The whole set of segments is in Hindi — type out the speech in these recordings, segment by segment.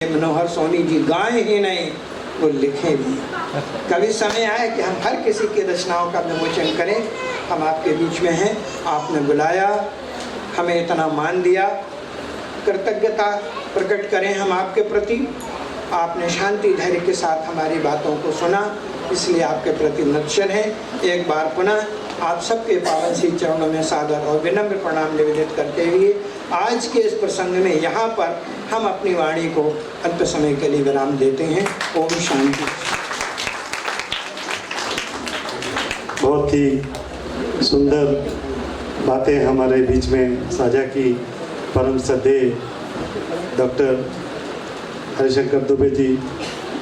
मनोहर सोनी जी गाएं ही नहीं, वो लिखें भी। कभी समय आए कि हम हर किसी की रचनाओं का विमोचन करें। हम आपके बीच में हैं, आपने बुलाया, हमें इतना मान दिया, कृतज्ञता प्रकट करें हम आपके प्रति। आपने शांति धैर्य के साथ हमारी बातों को सुना, इसलिए आपके प्रति नतशिर हैं। एक बार पुनः आप सबके पावन श्री चरणों में सादर और विनम्र प्रणाम निवेदित करते हुए आज के इस प्रसंग में यहाँ पर हम अपनी वाणी को अल्प समय के लिए विराम देते हैं। ओम शांति। बहुत ही सुंदर बातें हमारे बीच में साझा की परम श्रद्धेय डॉक्टर हरिशंकर दुबे जी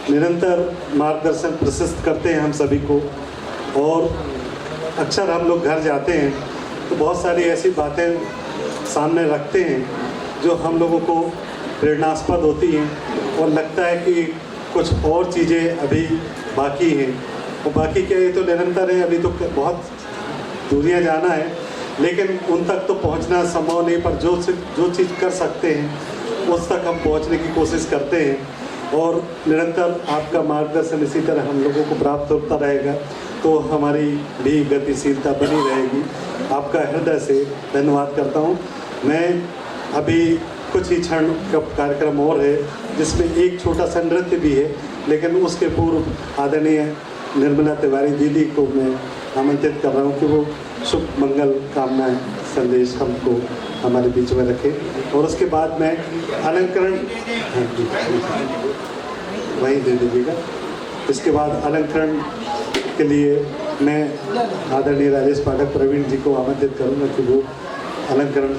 निरंतर मार्गदर्शन प्रशस्त करते हैं हम सभी को। और अक्सर हम लोग घर जाते हैं तो बहुत सारी ऐसी बातें सामने रखते हैं जो हम लोगों को प्रेरणास्पद होती हैं और लगता है कि कुछ और चीज़ें अभी बाकी हैं। और बाकी क्या, ये तो निरंतर है, अभी तो बहुत दूरियां जाना है, लेकिन उन तक तो पहुंचना संभव नहीं, पर जो चीज़ कर सकते हैं उस तक हम पहुंचने की कोशिश करते हैं। और निरंतर आपका मार्गदर्शन इसी तरह हम लोगों को प्राप्त होता रहेगा तो हमारी भी गतिशीलता बनी रहेगी। आपका हृदय से धन्यवाद करता हूँ। मैं अभी कुछ ही क्षण का कार्यक्रम और है जिसमें एक छोटा सा नृत्य भी है, लेकिन उसके पूर्व आदरणीय निर्मला तिवारी दीदी को मैं आमंत्रित कर रहा हूँ कि वो शुभ मंगल कामना संदेश हमको हमारे बीच में रखें। और उसके बाद मैं अलंकरण वहीं दे दीजिएगा। इसके बाद अलंकरण के लिए मैं आदरणीय राजेश पाठक प्रवीण जी को आमंत्रित करूंगा कि वो अलंकरण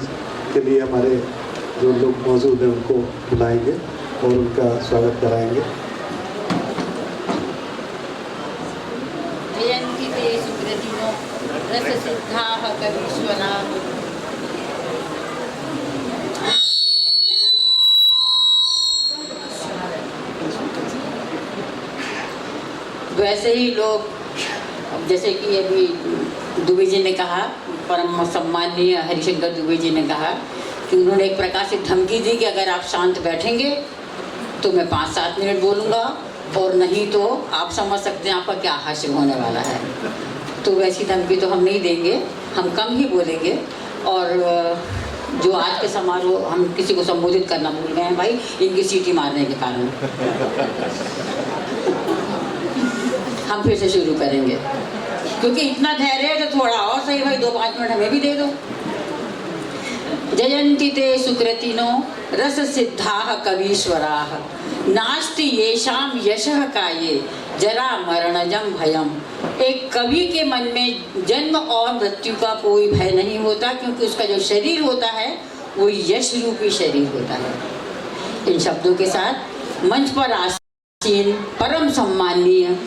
के लिए हमारे जो लोग मौजूद हैं उनको बुलाएंगे और उनका स्वागत कराएंगे। वैसे ही लोग, जैसे कि अभी दुबे जी ने कहा, परम सम्माननीय हरिशंकर दुबे जी ने कहा कि उन्होंने एक प्रकार से धमकी दी कि अगर आप शांत बैठेंगे तो मैं 5-7 मिनट बोलूँगा, और नहीं तो आप समझ सकते हैं आपका क्या हासिल होने वाला है। तो वैसी धमकी तो हम नहीं देंगे, हम कम ही बोलेंगे। और जो आज के समारोह हम किसी को संबोधित करना भूल गए हैं भाई, इनकी सीटी मारने के कारण। हम फिर से शुरू करेंगे क्योंकि इतना धैर्य है तो थोड़ा और सही भाई, 2-5 मिनट हमें भी दे दो। जयंती ते सुकृतिनो रस सिद्धाः कवीश्वराः नास्ति येषां यशः काये जरा मरणजं भयम। एक कवि के मन में जन्म और मृत्यु का कोई भय नहीं होता, क्योंकि उसका जो शरीर होता है वो यश रूपी शरीर होता है। इन शब्दों के साथ मंच पर आसीन परम सम्माननीय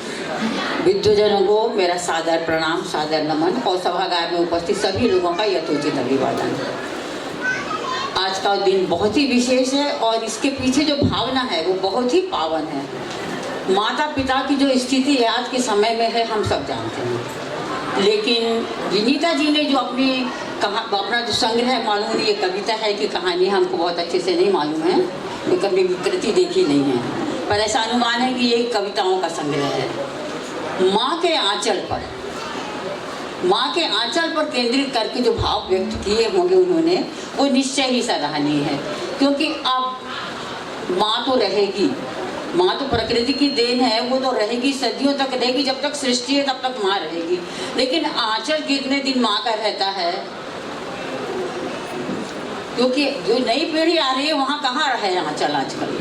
विद्वजनों को मेरा सादर प्रणाम, सादर नमन, और सभागार में उपस्थित सभी लोगों का यथोचित अभिवादन। आज का दिन बहुत ही विशेष है और इसके पीछे जो भावना है वो बहुत ही पावन है। माता पिता की जो स्थिति है आज के समय में है, हम सब जानते हैं, लेकिन विनीता जी ने जो अपना जो संग्रह, मालूम नहीं ये कविता है कि कहानी, हमको बहुत अच्छे से नहीं मालूम है, ये कभी कृति देखी नहीं है, पर ऐसा अनुमान है कि ये कविताओं का संग्रह है। माँ के आंचल पर केंद्रित करके जो भाव व्यक्त किए होंगे उन्होंने, वो निश्चय ही सराहनीय है। क्योंकि अब माँ तो रहेगी, माँ तो प्रकृति की देन है, वो तो रहेगी, सदियों तक रहेगी, जब तक सृष्टि है तब तक माँ रहेगी। लेकिन आंचल कितने दिन माँ का रहता है, क्योंकि जो नई पीढ़ी आ रही है वहाँ कहाँ रहे आंचल, आजकल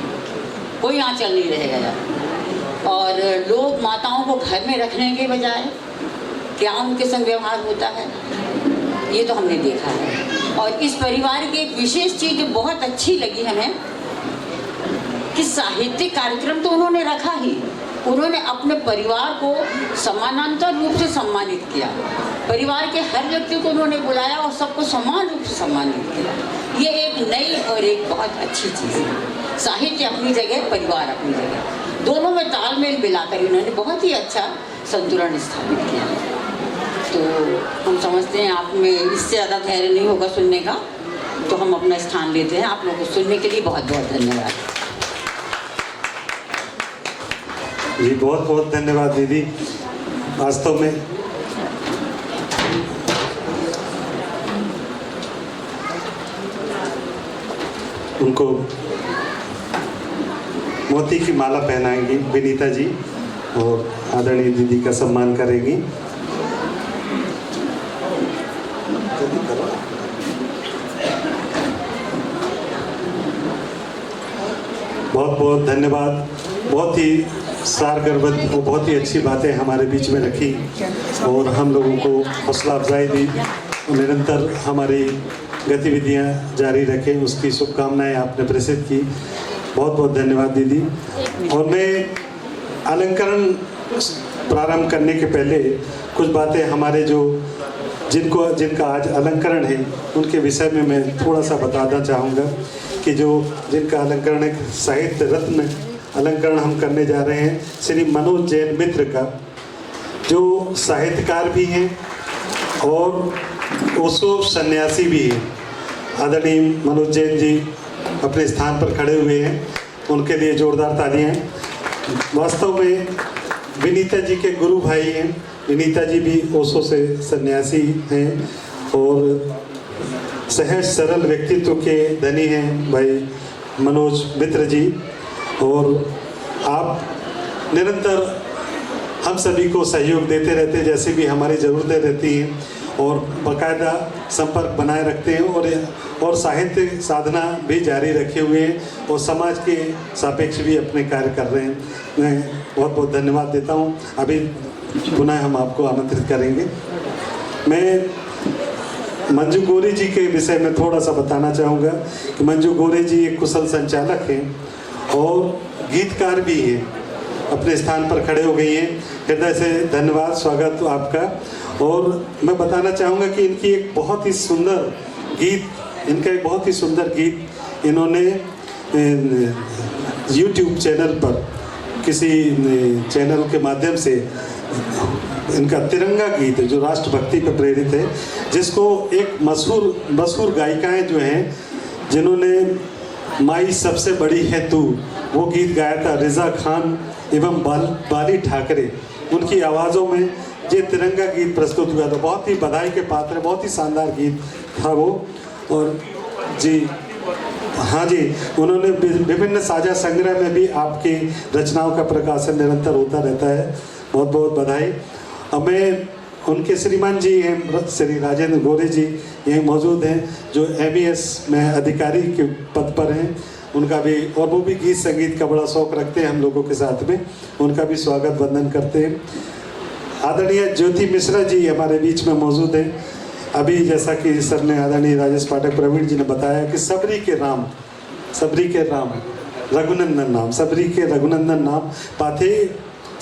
कोई आंचल नहीं रह गया। और लोग माताओं को घर में रखने के बजाय क्या उनके संग व्यवहार होता है, ये तो हमने देखा है। और इस परिवार की एक विशेष चीज़ जो बहुत अच्छी लगी हमें कि साहित्यिक कार्यक्रम तो उन्होंने रखा ही, उन्होंने अपने परिवार को समानांतर रूप से सम्मानित किया। परिवार के हर व्यक्ति को उन्होंने बुलाया और सबको समान रूप से सम्मानित किया। ये एक नई और एक बहुत अच्छी चीज़ है। साहित्य अपनी जगह, परिवार अपनी जगह, दोनों में तालमेल मिलाकर इन्होंने बहुत ही अच्छा संतुलन स्थापित किया। तो हम समझते हैं आप में इससे ज़्यादा धैर्य नहीं होगा सुनने का, तो हम अपना स्थान लेते हैं। आप लोगों को सुनने के लिए बहुत बहुत धन्यवाद। जी बहुत बहुत धन्यवाद दीदी। वास्तव में उनको मोती की माला पहनाएंगी विनीता जी और आदरणीय दीदी का सम्मान करेंगी। बहुत बहुत धन्यवाद। बहुत ही सारगर्भित और बहुत ही अच्छी बातें हमारे बीच में रखी और हम लोगों को हौसला अफजाई दी। निरंतर हमारी गतिविधियां जारी रखें उसकी शुभकामनाएं आपने प्रेषित की। बहुत बहुत धन्यवाद दीदी। और मैं अलंकरण प्रारंभ करने के पहले कुछ बातें हमारे जिनका आज अलंकरण है उनके विषय में मैं थोड़ा सा बताना चाहूँगा कि जिनका अलंकरण एक साहित्य रत्न अलंकरण हम करने जा रहे हैं श्री मनोज जैन मित्र का, जो साहित्यकार भी हैं और ओशो सन्यासी भी हैं। आदरणीय मनोज जैन जी अपने स्थान पर खड़े हुए हैं, उनके लिए जोरदार तालियां। वास्तव में विनीता जी के गुरु भाई हैं। विनीता जी भी ओशो से सन्यासी हैं और सहज सरल व्यक्तित्व के धनी हैं भाई मनोज मित्र जी। और आप निरंतर हम सभी को सहयोग देते रहते, जैसे भी हमारी ज़रूरतें रहती हैं और बाकायदा संपर्क बनाए रखते हैं और साहित्य साधना भी जारी रखे हुए हैं और समाज के सापेक्ष भी अपने कार्य कर रहे हैं। मैं बहुत बहुत धन्यवाद देता हूँ। अभी पुनः हम आपको आमंत्रित करेंगे। मैं मंजू गोरे जी के विषय में थोड़ा सा बताना चाहूँगा कि मंजू गोरे जी एक कुशल संचालक हैं और गीतकार भी हैं। अपने स्थान पर खड़े हो गई हैं। हृदय से धन्यवाद, स्वागत आपका। और मैं बताना चाहूँगा कि इनका एक बहुत ही सुंदर गीत इन्होंने YouTube चैनल पर किसी चैनल के माध्यम से इनका तिरंगा गीत जो राष्ट्रभक्ति पर प्रेरित है, जिसको एक मशहूर गायिकाएं जो हैं जिन्होंने माई सबसे बड़ी है तू वो गीत गाया था, रिजा खान एवं बाली ठाकरे, उनकी आवाज़ों में ये तिरंगा गीत प्रस्तुत हुआ था। बहुत ही बधाई के पात्र, बहुत ही शानदार गीत था वो। और जी हाँ जी, उन्होंने विभिन्न साझा संग्रह में भी आपकी रचनाओं का प्रकाशन निरंतर होता रहता है। बहुत बहुत बधाई। अब मैं उनके श्रीमान जी हैं श्री राजेंद्र गोरे जी यहीं मौजूद हैं, जो MES में अधिकारी के पद पर हैं। उनका भी, और वो भी गीत संगीत का बड़ा शौक़ रखते हैं हम लोगों के साथ में, उनका भी स्वागत वंदन करते हैं। आदरणीय ज्योति मिश्रा जी हमारे बीच में मौजूद हैं। अभी जैसा कि सर ने, आदरणीय राजेश पाठक प्रवीण जी ने बताया कि सबरी के राम रघुनंदन नाम, सबरी के रघुनंदन नाम पाथे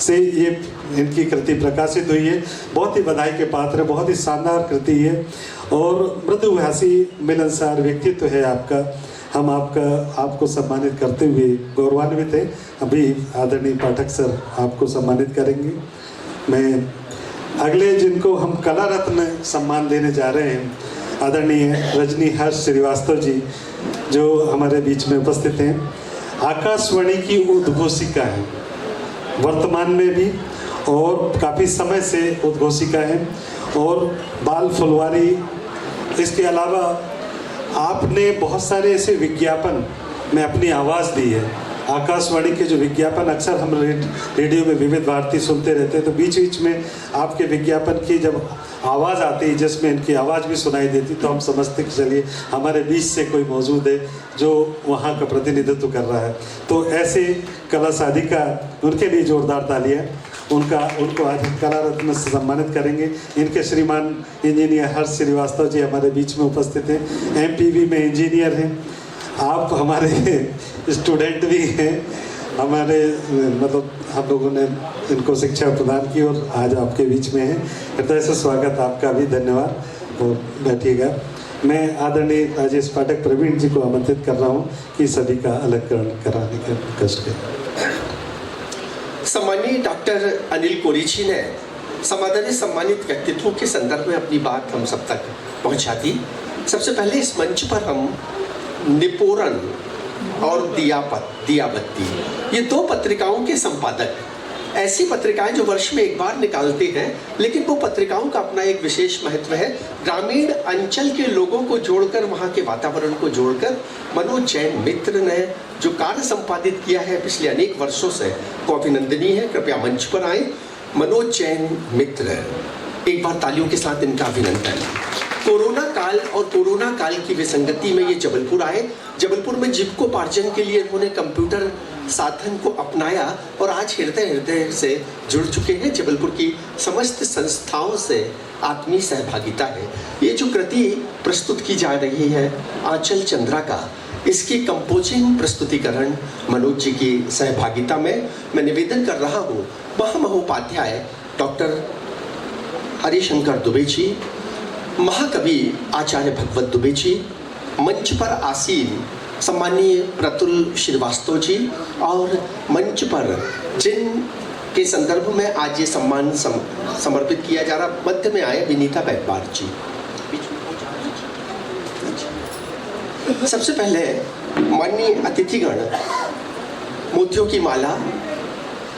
से ये इनकी कृति प्रकाशित हुई है। बहुत ही बधाई के पात्र, बहुत ही शानदार कृति है और मृदुभाषी मिलनसार व्यक्तित्व है आपका। हम आपको सम्मानित करते हुए गौरवान्वित हैं। अभी आदरणीय पाठक सर आपको सम्मानित करेंगे। मैं अगले जिनको हम कला रत्न सम्मान देने जा रहे हैं, आदरणीय रजनी हर्ष श्रीवास्तव जी, जो हमारे बीच में उपस्थित हैं। आकाशवाणी की उद्घोषिका है वर्तमान में भी और काफ़ी समय से उद्घोषिका है और बाल फुलवारी। इसके अलावा आपने बहुत सारे ऐसे विज्ञापन में अपनी आवाज़ दी है। आकाशवाणी के जो विज्ञापन अक्सर हम रेडियो में विविध भारती सुनते रहते हैं, तो बीच बीच में आपके विज्ञापन की जब आवाज़ आती है जिसमें इनकी आवाज़ भी सुनाई देती, तो हम समझते कि चलिए हमारे बीच से कोई मौजूद है जो वहाँ का प्रतिनिधित्व कर रहा है। तो ऐसे कला साधिका, उनके लिए जोरदार तालियाँ। उनको आज कला रत्न से सम्मानित करेंगे। इनके श्रीमान इंजीनियर हर्ष श्रीवास्तव जी हमारे बीच में उपस्थित हैं। MPV में इंजीनियर हैं। आप हमारे स्टूडेंट भी हैं, हमारे मतलब हम लोगों ने इनको शिक्षा प्रदान की और आज आपके बीच में है। हृदय से स्वागत आपका भी, धन्यवाद। और बैठिएगा। मैं आदरणीय राजेश पाठक प्रवीण जी को आमंत्रित कर रहा हूँ कि सभी का अलंकरण कराने का कष्ट है। सम्मानीय डॉक्टर अनिल कोरी जी ने समादरणीय सम्मानित व्यक्तित्वों के संदर्भ में अपनी बात हम सब तक पहुंचा दी। सबसे पहले इस मंच पर हम निपोरन और दिया बत्ती, ये दो पत्रिकाओं के संपादक ऐसी पत्रिकाएं जो वर्ष में एक बार निकालते हैं, लेकिन वो पत्रिकाओं का अपना एक विशेष महत्व है। ग्रामीण अंचल के लोगों को जोड़कर, वहाँ के वातावरण को जोड़कर मनोज जैन मित्र ने जो कार्य संपादित किया है पिछले अनेक वर्षों से, वो अभिनंदनीय है। कृपया मंच पर आए मनोज जैन मित्र। एक बार तालियों के साथ इनका अभिनंदन। कोरोना काल और कोरोना काल की विसंगति में ये जबलपुर आए। जबलपुर में जीविकोपार्जन के लिए इन्होंने कंप्यूटर साधन को अपनाया और आज हृदय हृदय से जुड़ चुके हैं। जबलपुर की समस्त संस्थाओं से आत्मीय सहभागिता है। ये जो कृति प्रस्तुत की जा रही है आंचल चंद्रा का, इसकी कंपोजिंग प्रस्तुतिकरण मनोज जी की सहभागिता में मैं निवेदन कर रहा हूँ महामहोपाध्याय डॉक्टर हरिशंकर दुबे जी, महाकवि आचार्य भगवत दुबे जी, मंच पर आसीन सम्मानीय प्रतुल श्रीवास्तव जी, और मंच पर जिन के संदर्भ में आज ये सम्मान समर्पित किया जा रहा, मध्य में आए विनीता बैतबार जी। सबसे पहले माननीय अतिथिगण मोतियों की माला,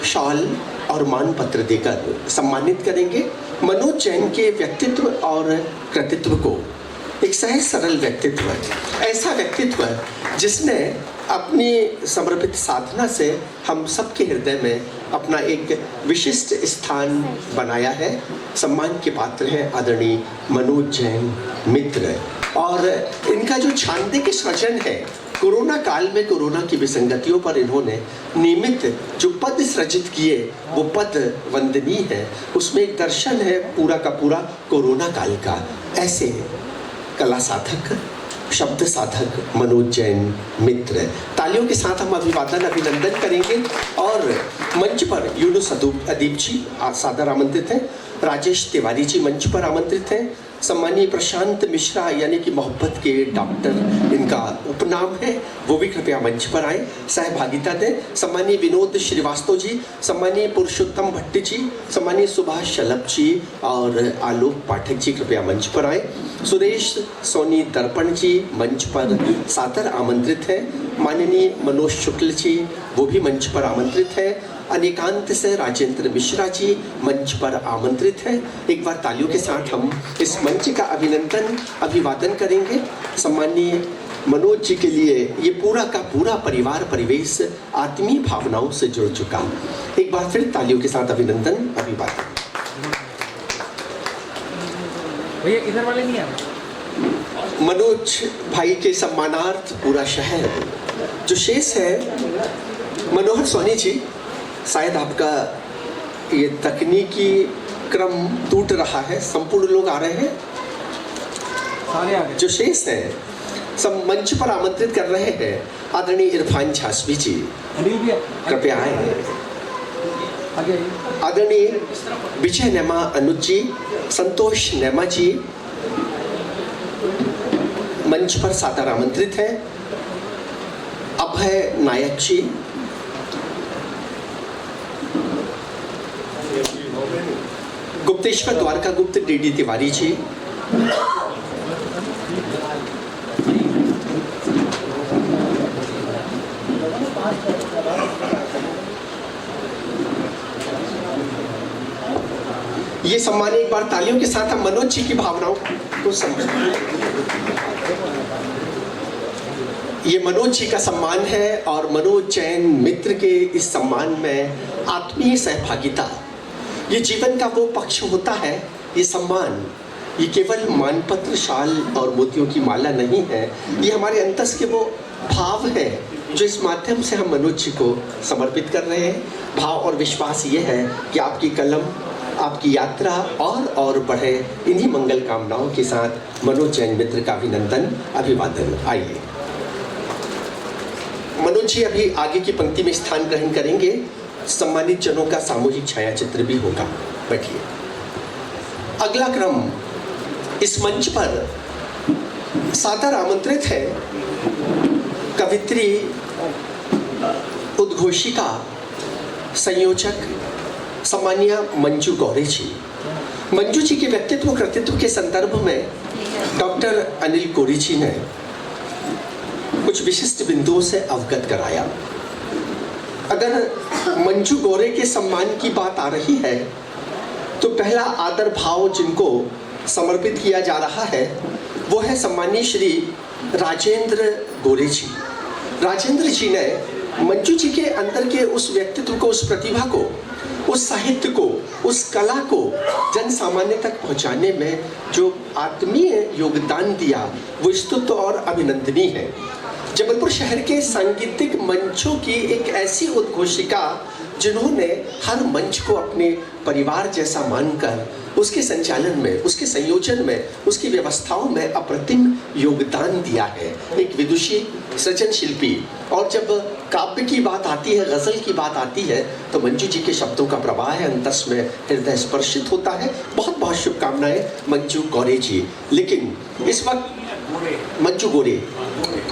शॉल और मान पत्र देकर सम्मानित करेंगे मनोज जैन के व्यक्तित्व और कृतित्व को। एक सहज सरल व्यक्तित्व, ऐसा व्यक्तित्व जिसने अपनी समर्पित साधना से हम सबके हृदय में अपना एक विशिष्ट स्थान बनाया है। सम्मान के पात्र हैं आदरणीय मनोज जैन मित्र, और इनका जो छांदे के सृजन है, कोरोना काल में कोरोना की विसंगतियों पर इन्होंने नियमित जो पद सृजित किए वो पद वंदनीय है। उसमें एक दर्शन है पूरा का पूरा कोरोना काल का। ऐसे कला साधक, शब्द साधक मनोज जैन मित्र, तालियों के साथ हम अभिवादन अभिनंदन करेंगे। और मंच पर यूनुस अदीब जी सादर आमंत्रित हैं, राजेश तिवारी जी मंच पर आमंत्रित हैं, सम्मानीय प्रशांत मिश्रा यानी कि मोहब्बत के डॉक्टर इनका उपनाम है, वो भी कृपया मंच पर आए, सहभागिता दें। सम्मानीय विनोद श्रीवास्तव जी, सम्मानीय पुरुषोत्तम भट्ट जी, सम्मानीय सुभाष शलभ जी और आलोक पाठक जी कृपया मंच पर आए। सुरेश सोनी दर्पण जी मंच पर सादर आमंत्रित हैं। माननीय मनोज शुक्ल जी वो भी मंच पर आमंत्रित हैं। अनेकांत से राजेंद्र मिश्रा जी मंच पर आमंत्रित हैं। एक बार तालियों के साथ हम इस मंच का अभिनंदन अभिवादन करेंगे। सम्मानीय मनोज जी के लिए ये पूरा का पूरा परिवार परिवेश आत्मीय भावनाओं से जुड़ चुका। एक बार फिर तालियों के साथ अभिनंदन अभिवादन। भैया इधर वाले नहीं आए। मनोज भाई के सम्मानार्थ पूरा शहर जो शेष है, मनोहर सोनी जी, शायद आपका ये तकनीकी क्रम टूट रहा है, संपूर्ण लोग आ रहे हैं, सारे आ गए। जो शेष है सब मंच पर आमंत्रित कर रहे हैं। आदरणीय इरफान झांसवी जी अनिल भैया कृपया आए। आगे आदरणीय विजय नेमा अनुज जी, संतोष नेमा जी मंच पर सादर आमंत्रित हैं। अभय नायक जी, गुप्तेश्वर द्वारका गुप्त डीडी तिवारी जी, ये सम्मान एक बार तालियों के साथ हम मनोज जी की भावनाओं को समझें। ये मनोज जी का सम्मान है और मनोज जैन मित्र के इस सम्मान में आत्मीय सहभागिता, ये जीवन का वो पक्ष होता है। ये सम्मान ये केवल मानपत्र, शाल और मोतियों की माला नहीं है, ये हमारे अंतस के वो भाव है जो इस माध्यम से हम मनोज जी को समर्पित कर रहे हैं। भाव और विश्वास ये है कि आपकी कलम, आपकी यात्रा और बढ़े। इन्हीं मंगल कामनाओं के साथ मनोज जैन मित्र का अभिनंदन अभिवादन। आइए मनोज जी अभी आगे की पंक्ति में स्थान ग्रहण करेंगे। सम्मानित जनों का सामूहिक छायाचित्र भी होगा। बैठिए। अगला क्रम इस मंच पर सादर आमंत्रित है कवित्री, उद्घोषिका, संयोजक सम्मानीय मंजू गौरी जी। मंजू जी के व्यक्तित्व कृतित्व के संदर्भ में डॉक्टर अनिल कोरी जी ने कुछ विशिष्ट बिंदुओं से अवगत कराया। अगर मंजू गौरे के सम्मान की बात आ रही है तो पहला आदर भाव जिनको समर्पित किया जा रहा है वो है सम्मानीय श्री राजेंद्र गोरे जी। राजेंद्र जी ने मंजू जी के अंदर के उस व्यक्तित्व को, उस प्रतिभा को, उस साहित्य को, उस कला को जन सामान्य तक पहुंचाने में जो आत्मीय योगदान दिया वो स्तुत्य और अभिनंदनीय है। जबलपुर शहर के सांगीतिक मंचों की एक ऐसी उद्घोषिका जिन्होंने हर मंच को अपने परिवार जैसा मानकर उसके संचालन में, उसके संयोजन में, उसकी व्यवस्थाओं में अप्रतिम योगदान दिया है। एक विदुषी सृजन शिल्पी। और जब काव्य की बात आती है, गजल की बात आती है तो मंजू जी के शब्दों का प्रवाह है अंतस में हृदय स्पर्शित होता है। बहुत बहुत शुभकामनाएं मंजू गौरे जी। लेकिन इस वक्त मंजू गोरे,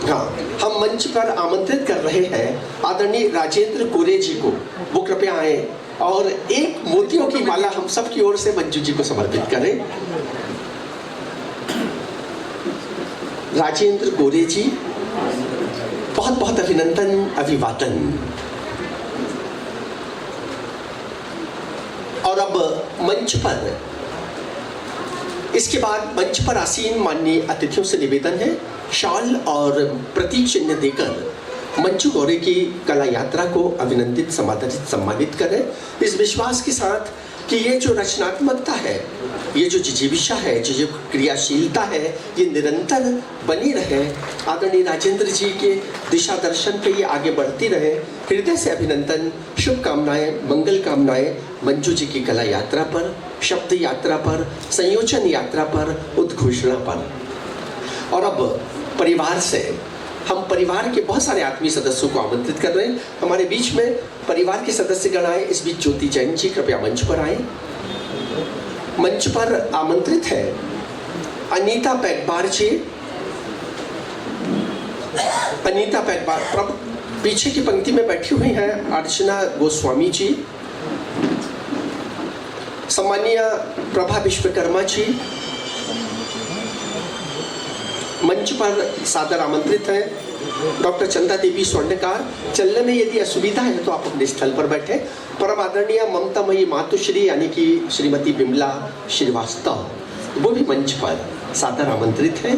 हाँ, हम मंच पर आमंत्रित कर रहे हैं आदरणीय राजेंद्र गोरे जी को। वो कृपया आए और एक मोतियों की माला हम सब की ओर से मंजू जी को समर्पित करें। राजेंद्र गोरे जी, बहुत बहुत अभिनंदन, अभिवादन। और अब मंच पर, इसके बाद मंच पर आसीन माननीय अतिथियों से निवेदन है शॉल और प्रतीक चिन्ह देकर मंजू गौरे की कला यात्रा को अभिनंदित, समादरित, सम्मानित करें, इस विश्वास के साथ कि ये जो रचनात्मकता है, ये जो जिजीविषा है, जो क्रियाशीलता है, ये निरंतर बनी रहे। आदरणीय राजेंद्र जी के दिशा दर्शन पे ये आगे बढ़ती रहे। हृदय से अभिनंदन, शुभकामनाएं, मंगल कामनाएं मंजू जी की कला यात्रा पर, शब्द यात्रा पर, संयोजन यात्रा पर, उद्घोषणा पर। और अब परिवार से हम परिवार के बहुत सारे आत्मीय सदस्यों को आमंत्रित कर रहे हैं। हमारे बीच में परिवार के सदस्यगण आए। इस बीच ज्योति जैन जी कृपया मंच पर आए। मंच पर आमंत्रित है अनीता पैगबार जी। अनीता पैगबार पीछे की पंक्ति में बैठी हुई हैं अर्चना गोस्वामी जी, सम्मानीय प्रभा विश्वकर्मा जी मंच पर सादर आमंत्रित हैं। डॉक्टर चंदा देवी स्वर्णकार, चलने में यदि असुविधा है तो आप अपने स्थल पर बैठे। परम आदरणीय ममतामयी मातुश्री यानी कि श्रीमती बिमला श्रीवास्तव, वो भी मंच पर सादर आमंत्रित हैं।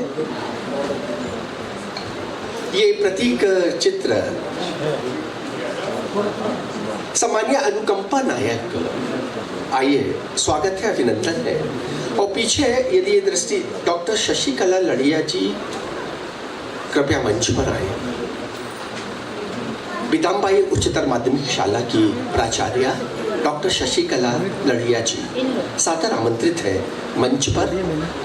ये प्रतीक चित्र सम्मानीय अनुकंपा नायक, आइए, स्वागत है, अभिनंदन है। और पीछे यदि ये दृष्टि डॉक्टर शशिकला लड़िया जी कृपया मंच पर आए। विदामबाई उच्चतर माध्यमिक शाला की प्राचार्य डॉक्टर शशिकला लड़िया जी सादर आमंत्रित है मंच पर।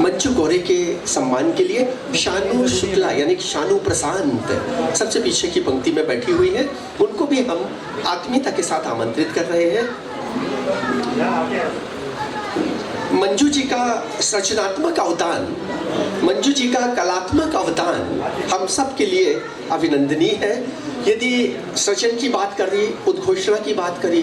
मंजू गौरे के सम्मान के लिए शानू शुक्ला यानी कि शानू प्रशांत सबसे पीछे की पंक्ति में बैठी हुई है, उनको भी हम आत्मीयता के साथ आमंत्रित कर रहे हैं। मंजू जी का सृजनात्मक अवदान, मंजू जी का कलात्मक अवदान हम सब के लिए अभिनंदनीय है। यदि सृजन की बात करी, उद्घोषणा की बात करी,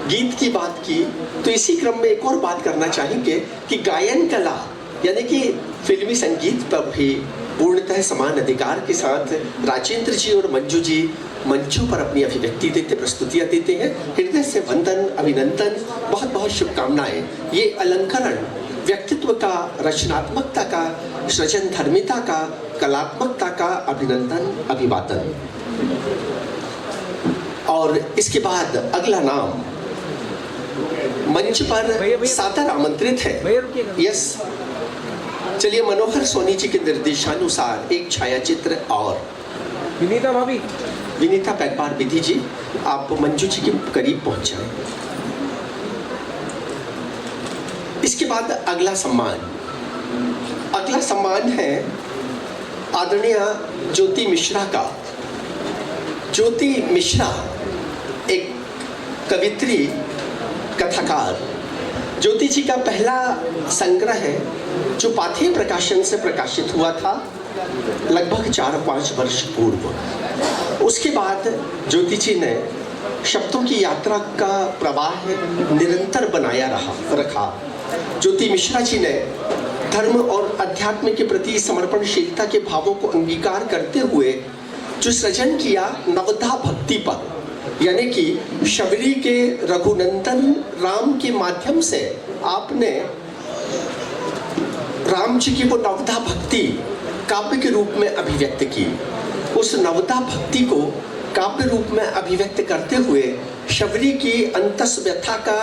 गीत की बात की, तो इसी क्रम में एक और बात करना चाहेंगे कि गायन कला यानी कि फिल्मी संगीत पर भी पूर्णतः समान अधिकार के साथ राजेंद्र जी और मंजू जी मंचों पर अपनी अभिव्यक्ति देते, प्रस्तुतियां देते हैं। हृदय से वंदन, अभिनंदन, बहुत बहुत शुभकामनाएं। ये अलंकरण व्यक्तित्व का, रचनात्मकता का, सृजन धर्मिता का, कलात्मकता का अभिनंदन, अभिवादन। और इसके बाद अगला नाम मंच पर सादर आमंत्रित है। यस, चलिए, मनोहर सोनी जी के निर्देशानुसार एक छायाचित्र और विनीता भाभी, विनीता पैगबार विधि जी, आप मंजू जी के करीब पहुंच जाए। इसके बाद अगला सम्मान, अगला सम्मान है आदरणीय ज्योति मिश्रा का। ज्योति मिश्रा एक कवित्री, कथाकार। ज्योति जी का पहला संग्रह है जो पाथेय प्रकाशन से प्रकाशित हुआ था लगभग 4-5 वर्ष पूर्व। उसके बाद ज्योति जी ने शब्दों की यात्रा का प्रवाह निरंतर बनाया रखा। ज्योति मिश्रा जी ने धर्म और अध्यात्म के प्रति समर्पणशीलता के भावों को अंगीकार करते हुए जो सृजन किया नवधा भक्ति पर, यानी कि शबरी के रघुनंदन राम के माध्यम से आपने राम जी की वो नवदा भक्ति काव्य के रूप में अभिव्यक्त की। उस नवदा भक्ति को काव्य रूप में अभिव्यक्त करते हुए शबरी की अंतस व्यथा का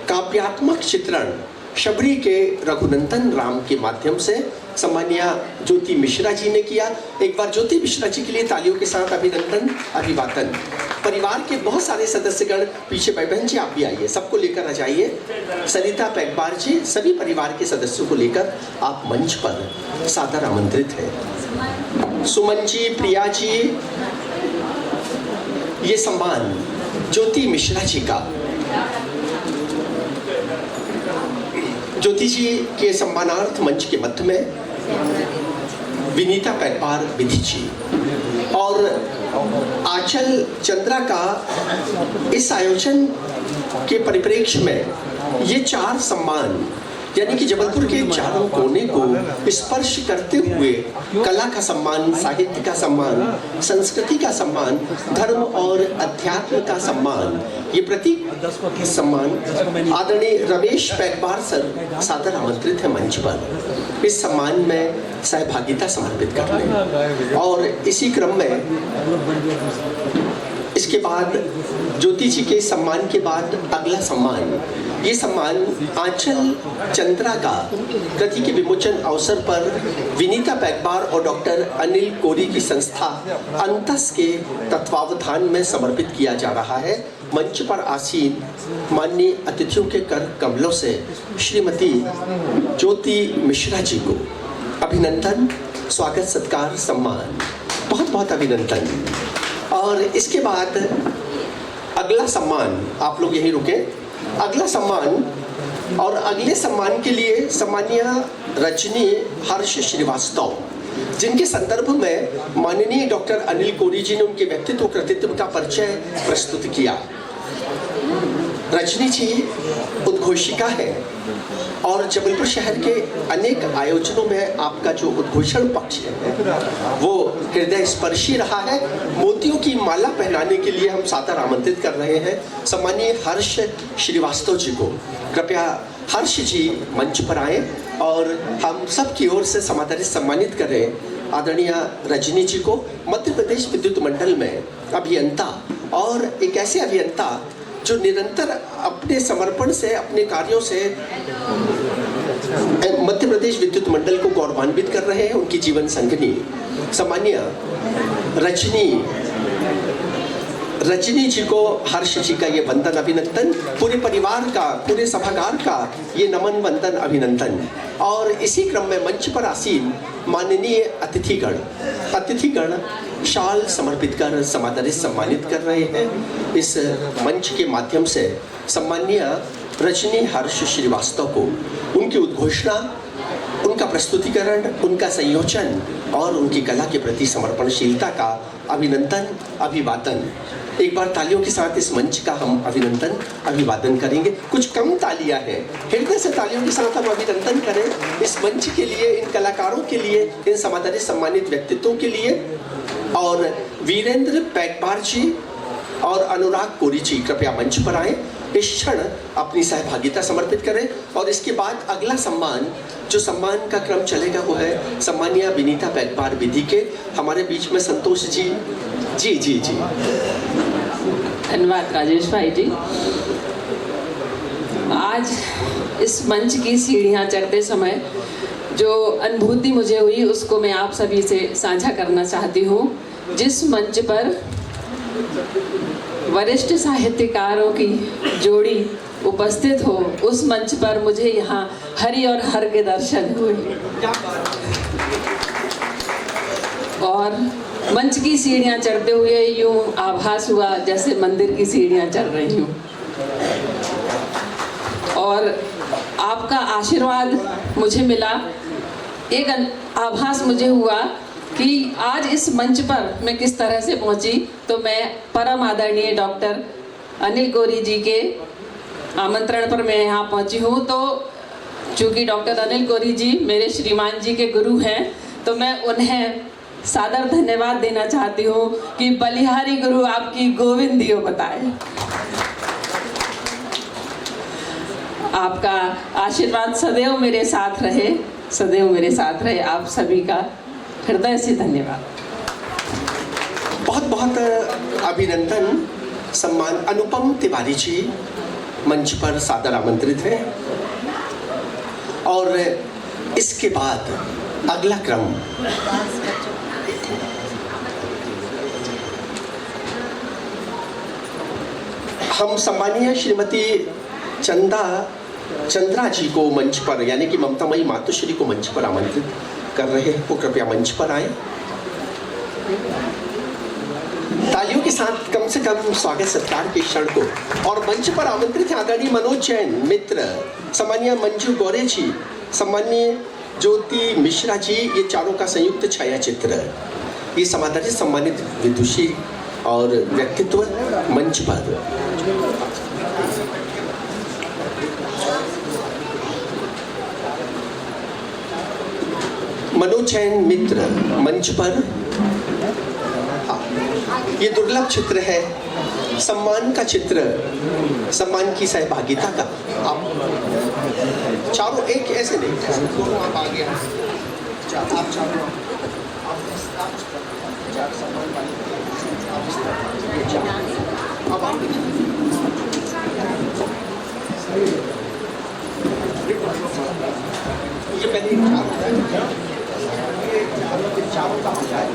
काव्यात्मक चित्रण शबरी के रघुनंदन राम के माध्यम से सम्मानिया ज्योति मिश्रा जी ने किया। एक बार ज्योति मिश्रा जी के लिए तालियों के साथ अभिनंदन, अभिवादन। परिवार के बहुत सारे सदस्यगण पीछे, भाई बहन जी आप भी आइए, सबको लेकर आ जाइए। सरिता पैगबार जी, सभी परिवार के सदस्यों को लेकर आप मंच पर सादर आमंत्रित हैं। सुमन जी, प्रिया जी, ये सम्मान ज्योति मिश्रा जी का। ज्योति जी के सम्मानार्थ मंच के मध्य में विनीता पैगबार विधि जी और आंचल चंद्रा का इस आयोजन के परिप्रेक्ष्य में ये 4 सम्मान, यानी कि जबलपुर के चारों कोने को स्पर्श करते हुए कला का सम्मान, साहित्य का सम्मान, संस्कृति का सम्मान, धर्म और अध्यात्म का सम्मान, ये प्रतीक सम्मान आदरणीय रमेश पैगबार सर सादर आमंत्रित है मंच पर इस सम्मान में सहभागिता समर्पित करने। और इसी क्रम में इसके बाद ज्योति जी के सम्मान के बाद अगला सम्मान, ये सम्मान आंचल चंद्रा का कृति के विमोचन अवसर पर विनीता पैगबार और डॉक्टर अनिल कोरी की संस्था अंतस के तत्वावधान में समर्पित किया जा रहा है। मंच पर आसीन माननीय अतिथियों के कर कमलों से श्रीमती ज्योति मिश्रा जी को अभिनंदन, स्वागत, सत्कार, सम्मान, बहुत बहुत अभिनंदन। और इसके बाद अगला सम्मान, आप लोग यहीं रुके, अगला सम्मान और अगले सम्मान के लिए सम्मानीय रजनी हर्ष श्रीवास्तव, जिनके संदर्भ में माननीय डॉक्टर अनिल कोरी जी ने उनके व्यक्तित्व कृतित्व का परिचय प्रस्तुत किया। रजनी जी उद्घोषिका है और जबलपुर शहर के अनेक आयोजनों में आपका जो उद्घोषण पक्ष है वो हृदय स्पर्शी रहा है। मोतियों की माला पहनाने के लिए हम सादर आमंत्रित कर रहे हैं सम्मानीय हर्ष श्रीवास्तव जी को। कृपया हर्ष जी मंच पर आए और हम सब की ओर से समादर सम्मानित करें आदरणीय रजनी जी को। मध्य प्रदेश विद्युत मंडल में अभियंता और एक ऐसे अभियंता जो निरंतर अपने समर्पण से, अपने कार्यों से मध्य प्रदेश विद्युत मंडल को गौरवान्वित कर रहे हैं, उनकी जीवन संगिनी सम्मानीय रजनी जी को हर्ष जी का ये वंदन, अभिनंदन, पूरे परिवार का, पूरे सभागार का ये नमन, वंदन, अभिनंदन। और इसी क्रम में मंच पर आसीन माननीय अतिथिगण शाल समर्पित कर समादर सम्मानित कर रहे हैं। इस मंच के माध्यम से सम्मानीय रजनी हर्ष श्रीवास्तव को उनकी उद्घोषणा, उनका प्रस्तुतिकरण, उनका संयोजन और उनकी कला के प्रति समर्पणशीलता का अभिनंदन, अभिवादन। एक बार तालियों के साथ इस मंच का हम अभिनंदन, अभिवादन करेंगे। कुछ कम तालियां हैं, हृदय से तालियों के साथ हम अभिनंदन करें इस मंच के लिए, इन कलाकारों के लिए, इन समादर सम्मानित व्यक्तित्वों के लिए। और वीरेंद्र पैगबार जी और अनुराग कोरी जी कृपया मंच पर आए, इस क्षण अपनी सहभागिता समर्पित करें। और इसके बाद अगला सम्मान, जो सम्मान का क्रम चलेगा वो है सम्मानीय विनीता पैगबार विधि के। हमारे बीच में संतोष जी जी जी जी धन्यवाद राजेश भाई जी। आज इस मंच की सीढ़ियाँ चढ़ते समय जो अनुभूति मुझे हुई उसको मैं आप सभी से साझा करना चाहती हूँ। जिस मंच पर वरिष्ठ साहित्यकारों की जोड़ी उपस्थित हो, उस मंच पर मुझे यहाँ हरि और हर के दर्शन हुए और मंच की सीढ़ियाँ चढ़ते हुए यूँ आभास हुआ जैसे मंदिर की सीढ़ियाँ चढ़ रही हूँ। और आपका आशीर्वाद मुझे मिला, एक आभास मुझे हुआ कि आज इस मंच पर मैं किस तरह से पहुंची। तो मैं परम आदरणीय डॉक्टर अनिल कोरी जी के आमंत्रण पर मैं यहाँ पहुंची हूँ। तो चूँकि डॉक्टर अनिल कोरी जी मेरे श्रीमान जी के गुरु हैं, तो मैं उन्हें सादर धन्यवाद देना चाहती हूँ कि बलिहारी गुरु आपकी गोविंदियो बताए। आपका आशीर्वाद सदैव मेरे साथ रहे, सदैव मेरे साथ रहे। आप सभी का हृदय से धन्यवाद। बहुत बहुत अभिनंदन। सम्मान अनुपम तिवारी जी मंच पर सादर आमंत्रित हैं। और इसके बाद अगला क्रम हम सम्मानीय श्रीमती चंद्रा जी को मंच पर, यानी कि ममतामयी मातोश्री को मंच पर आमंत्रित कर रहे हैं। वो कृपया मंच पर आए। तालियों के साथ कम से कम स्वागत सत्कार के क्षण को। और मंच पर आमंत्रित हैं आदरणीय मनोज जैन मित्र, सम्मानीय मंजू गौरे जी, सम्मानीय ज्योति मिश्रा जी। ये चारों का संयुक्त छाया चित्र। ये समादरणीय सम्मानित विदुषी और व्यक्तित्व मंच पर। मनोज जैन मित्र मंच पर। ये दुर्लभ चित्र है, सम्मान का चित्र, सम्मान की सहभागिता का। आप चारों एक ऐसे नहीं, दोनों आप आगे आप चारों अब ये पहले चारों का हो जाए।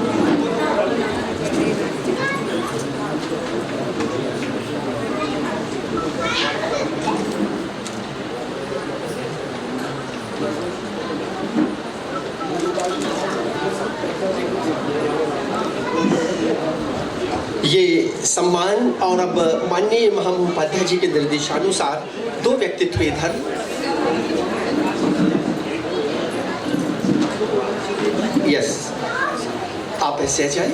ये सम्मान। और अब माननीय महामहोपाध्याय जी के निर्देशानुसार दो व्यक्तित्व इधर। यस, आप ऐसे आ जाए।